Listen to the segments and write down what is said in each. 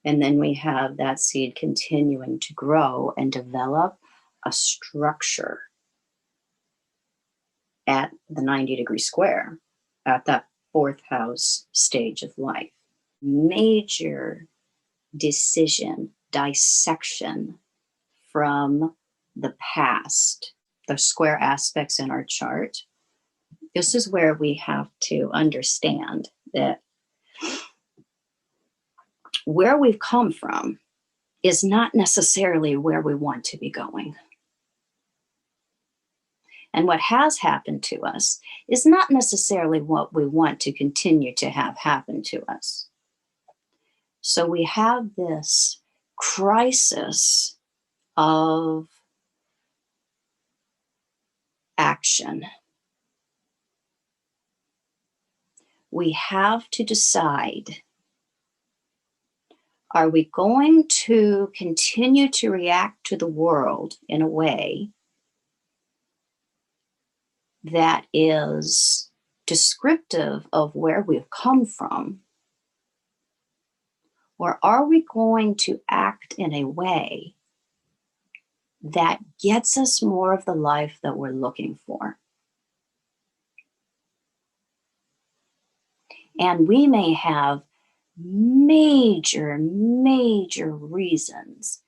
And then we have that seed continuing to grow and develop a structure at the 90-degree square, at that fourth house stage of life. Major decision, dissection from the past, the square aspects in our chart. This is where we have to understand that where we've come from is not necessarily where we want to be going. And what has happened to us is not necessarily what we want to continue to have happen to us. So we have this crisis of action. We have to decide, are we going to continue to react to the world in a way that is descriptive of where we've come from? Or are we going to act in a way that gets us more of the life that we're looking for? And we may have major, major reasons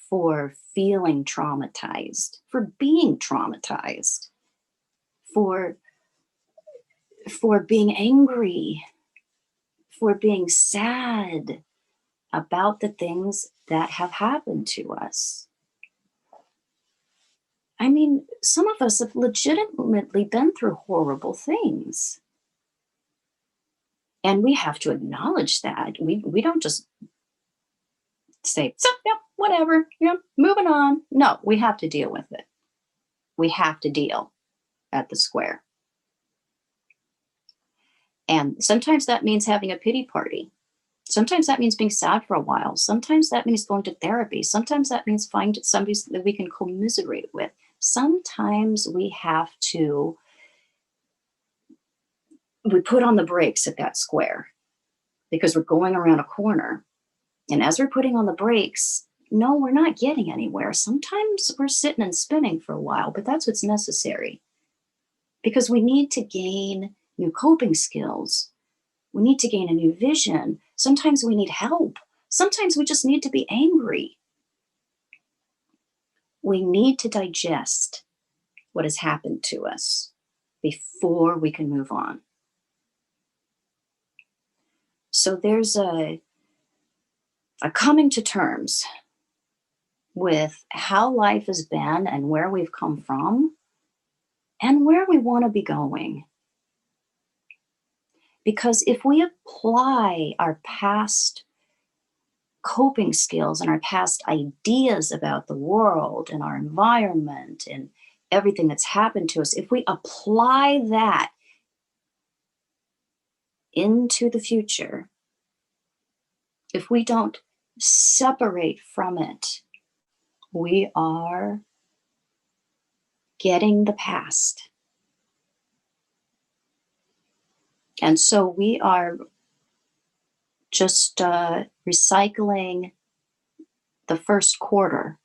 for feeling traumatized, for being traumatized, for being angry, for being sad about the things that have happened to us. I mean, some of us have legitimately been through horrible things. And we have to acknowledge that. We don't just say, so, yeah, whatever, yeah, moving on. No, we have to deal with it. We have to deal at the square. And sometimes that means having a pity party. Sometimes that means being sad for a while. Sometimes that means going to therapy. Sometimes that means finding somebody that we can commiserate with. Sometimes we have to, we put on the brakes at that square because we're going around a corner. And as we're putting on the brakes, no, we're not getting anywhere. Sometimes we're sitting and spinning for a while, but that's what's necessary because we need to gain new coping skills. We need to gain a new vision. Sometimes we need help. Sometimes we just need to be angry. We need to digest what has happened to us before we can move on. So there's a coming to terms with how life has been and where we've come from and where we want to be going. Because if we apply our past coping skills and our past ideas about the world and our environment and everything that's happened to us, if we apply that into the future, if we don't separate from it, we are getting the past. And so we are just recycling the first quarter.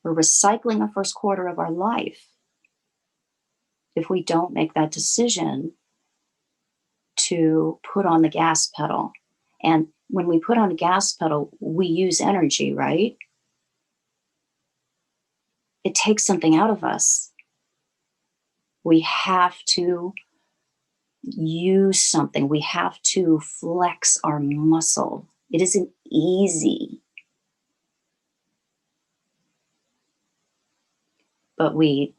We're recycling the first quarter of our life if we don't make that decision to put on the gas pedal. And when we put on a gas pedal, we use energy, right? It takes something out of us. We have to use something. We have to flex our muscle. It isn't easy. But we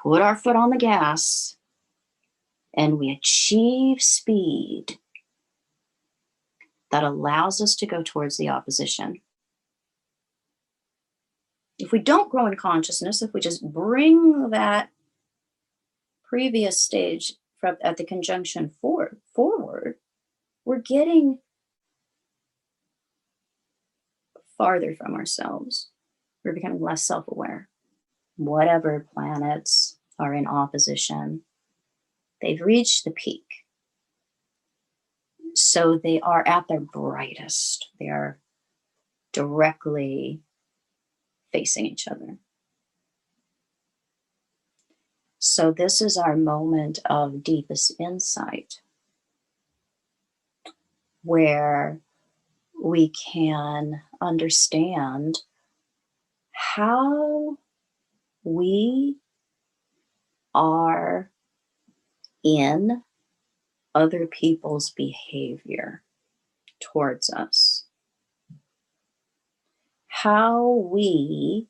put our foot on the gas and we achieve speed that allows us to go towards the opposition. If we don't grow in consciousness, if we just bring that previous stage at the conjunction forward, we're getting farther from ourselves. We're becoming less self-aware. Whatever planets are in opposition, they've reached the peak. So they are at their brightest. They are directly facing each other. So this is our moment of deepest insight, where we can understand how we are in other people's behavior towards us, how we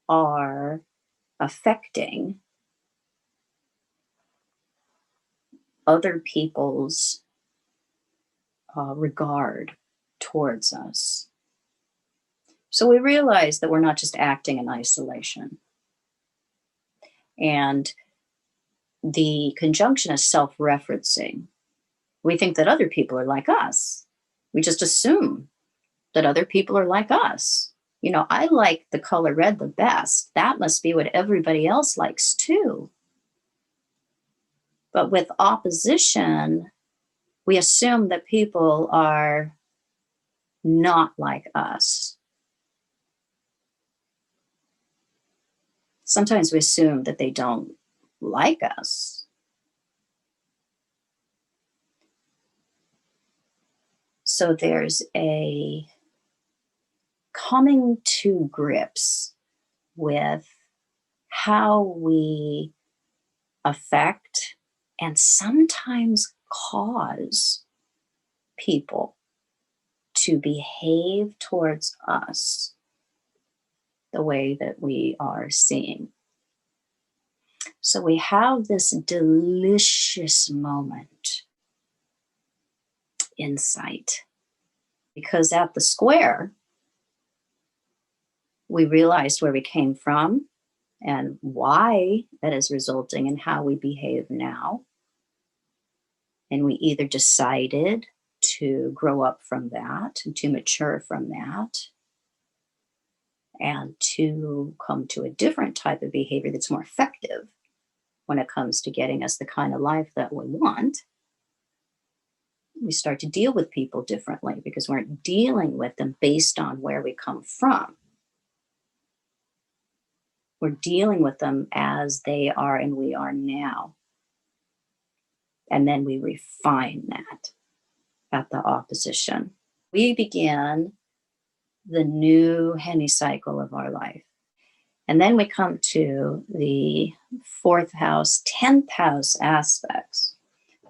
are affecting other people's regard towards us. So we realize that we're not just acting in isolation. And the conjunction is self-referencing. We think that other people are like us. We just assume that other people are like us. You know, I like the color red the best. That must be what everybody else likes too. But with opposition, we assume that people are not like us. Sometimes we assume that they don't like us. So there's a coming to grips with how we affect and sometimes cause people to behave towards us the way that we are seeing. So we have this delicious moment, insight, because at the square, we realized where we came from and why that is resulting in how we behave now. And we either decided to grow up from that, to mature from that, and to come to a different type of behavior that's more effective when it comes to getting us the kind of life that we want. We start to deal with people differently because we're dealing with them based on where we come from. We're dealing with them as they are and we are now. And then we refine that at the opposition. We begin the new hemicycle of our life. And then we come to the 4th house, 10th house aspects.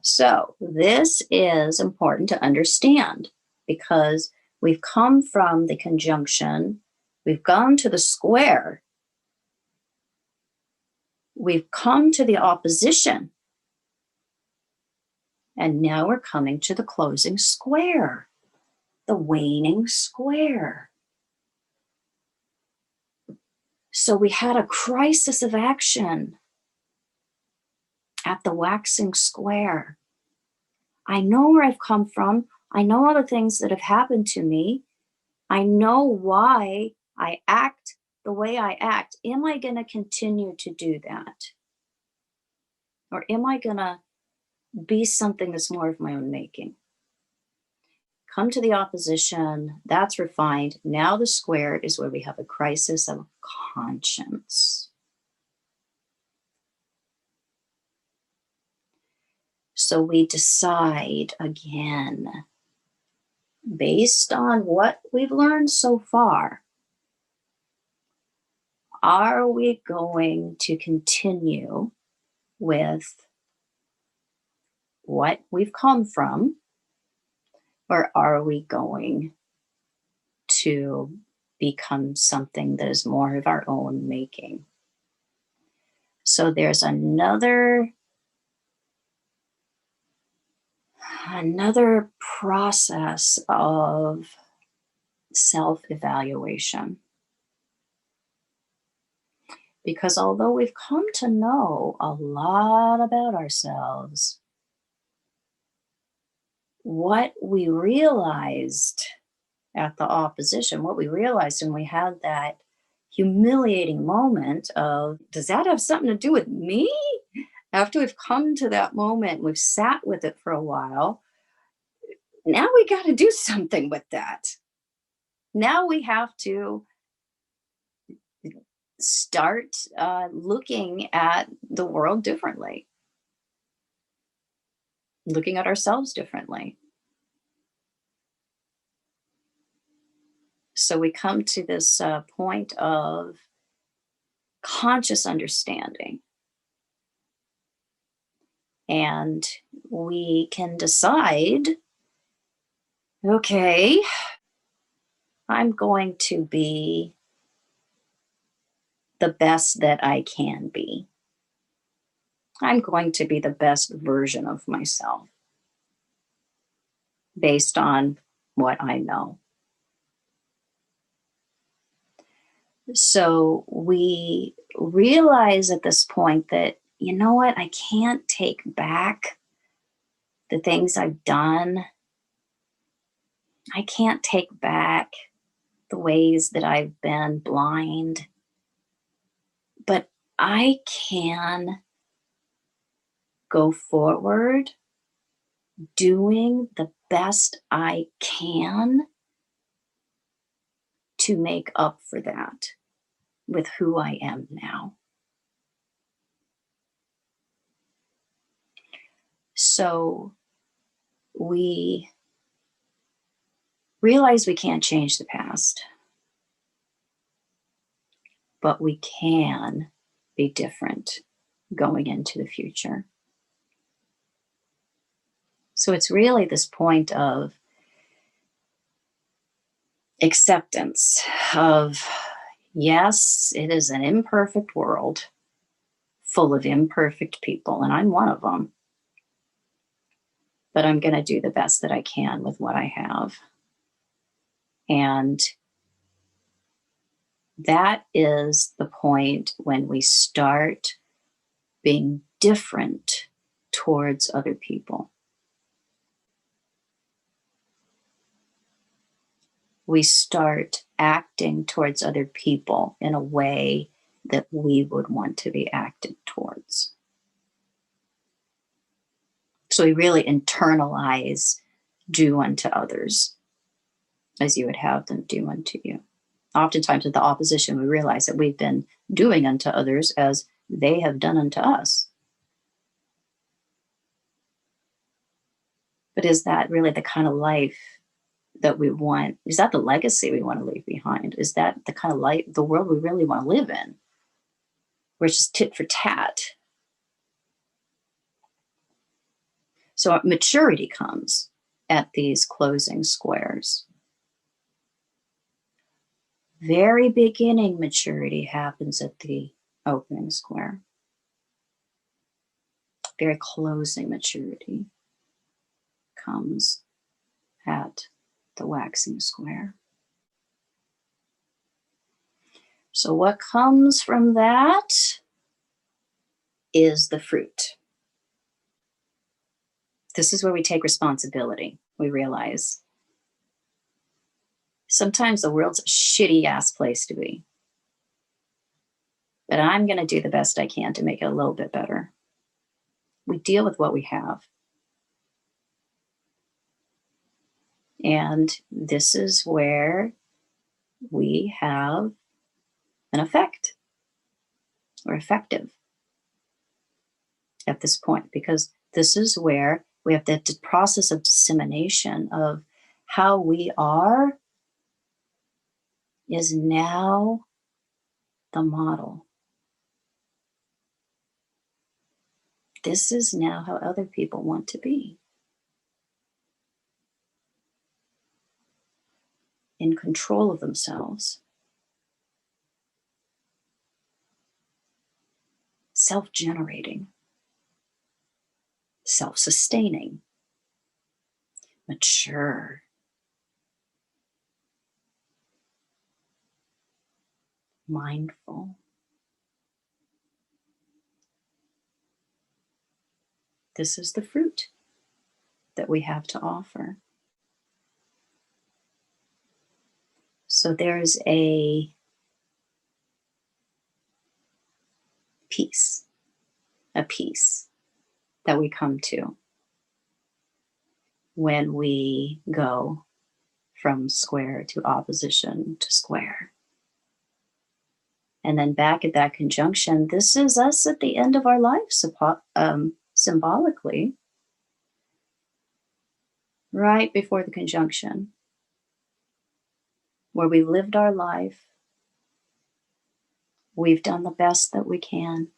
So this is important to understand because we've come from the conjunction, we've gone to the square, we've come to the opposition, and now we're coming to the closing square, the waning square. So we had a crisis of action at the waxing square. I know where I've come from. I know all the things that have happened to me. I know why I act the way I act. Am I going to continue to do that? Or am I going to be something that's more of my own making? Come to the opposition, that's refined. Now the square is where we have a crisis of conscience. So we decide again, based on what we've learned so far, are we going to continue with what we've come from, or are we going to become something that is more of our own making? So there's another process of self-evaluation. Because although we've come to know a lot about ourselves, what we realized at the opposition, what we realized when we had that humiliating moment of, does that have something to do with me? After we've come to that moment, we've sat with it for a while, now we got to do something with that. Now we have to start looking at the world differently, looking at ourselves differently. So we come to this point of conscious understanding. And we can decide, okay, I'm going to be the best that I can be. I'm going to be the best version of myself based on what I know. So we realize at this point that, you know what, I can't take back the things I've done. I can't take back the ways that I've been blind, but I can go forward doing the best I can to make up for that with who I am now. So we realize we can't change the past, but we can be different going into the future. So it's really this point of acceptance of, yes, it is an imperfect world full of imperfect people, and I'm one of them. But I'm going to do the best that I can with what I have. And that is the point when we start being different towards other people. We start acting towards other people in a way that we would want to be acted towards. So we really internalize do unto others as you would have them do unto you. Oftentimes with the opposition, we realize that we've been doing unto others as they have done unto us. But is that really the kind of life that we want? Is that the legacy we want to leave behind? Is that the kind of life, the world we really want to live in? Where it's just tit for tat. So maturity comes at these closing squares. Very beginning maturity happens at the opening square. Very closing maturity comes at the waxing square. So what comes from that is the fruit. This is where we take responsibility. We realize sometimes the world's a shitty ass place to be. But I'm going to do the best I can to make it a little bit better. We deal with what we have. And this is where we have an effect. We're effective at this point, because this is where we have the process of dissemination of how we are is now the model. This is now how other people want to be. In control of themselves. Self-generating. Self-sustaining. Mature. Mindful. This is the fruit that we have to offer. So there's a peace that we come to when we go from square to opposition to square. And then back at that conjunction, this is us at the end of our life, symbolically, right before the conjunction, where we lived our life. We've done the best that we can.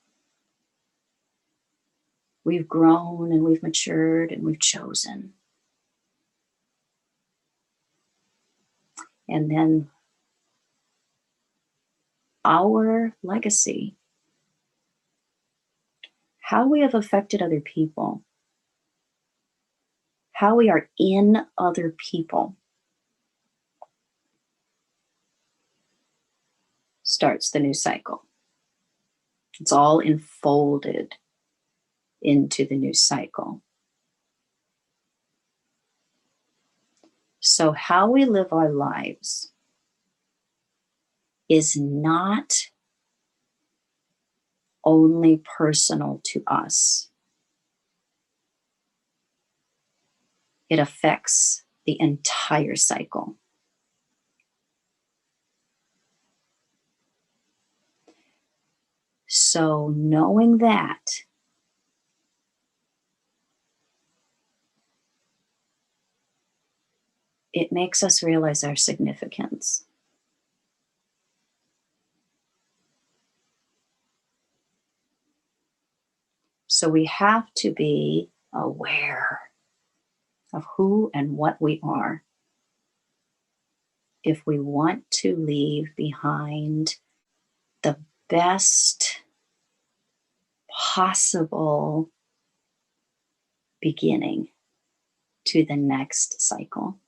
We've grown and we've matured and we've chosen. And then our legacy, how we have affected other people, how we are in other people, starts the new cycle. It's all enfolded into the new cycle. So how we live our lives is not only personal to us. It affects the entire cycle. So knowing that, it makes us realize our significance. So we have to be aware of who and what we are if we want to leave behind the best possible beginning to the next cycle.